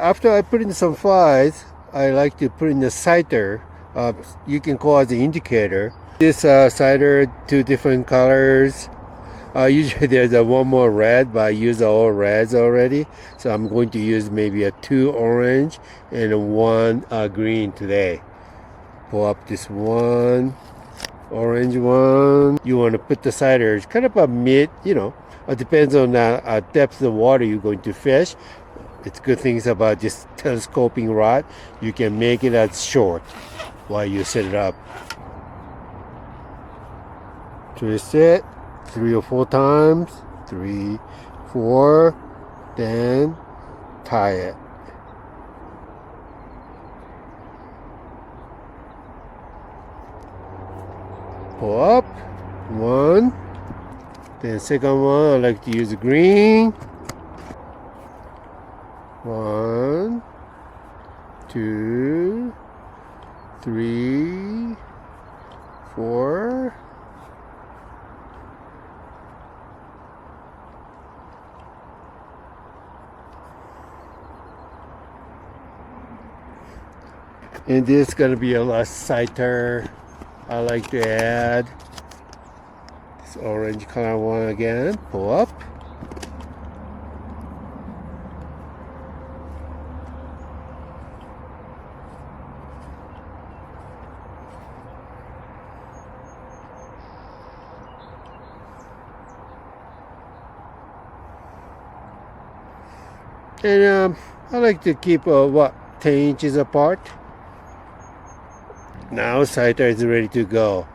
After I put in some flies, I like to put in the cider. You can call it the indicator. This cider, two different colors. Usually there's one more red, but I use all reds already. So I'm going to use maybe a 2 orange and 1 green today. Pull up this one orange one. You want to put the cider, it's kind of a mid, it depends on the depth of water you're going to fish. It's good things about this telescoping rod. You can make it as short while you set it up. Twist it 3 or 4 times. 3, 4. Then tie it. Pull up. 1. Then second one, I like to use green. 1, 2, 3, 4. And this is gonna be a last cider. I like to add this orange color one again. Pull up. And I like to keep 10 inches apart. Now cider is ready to go.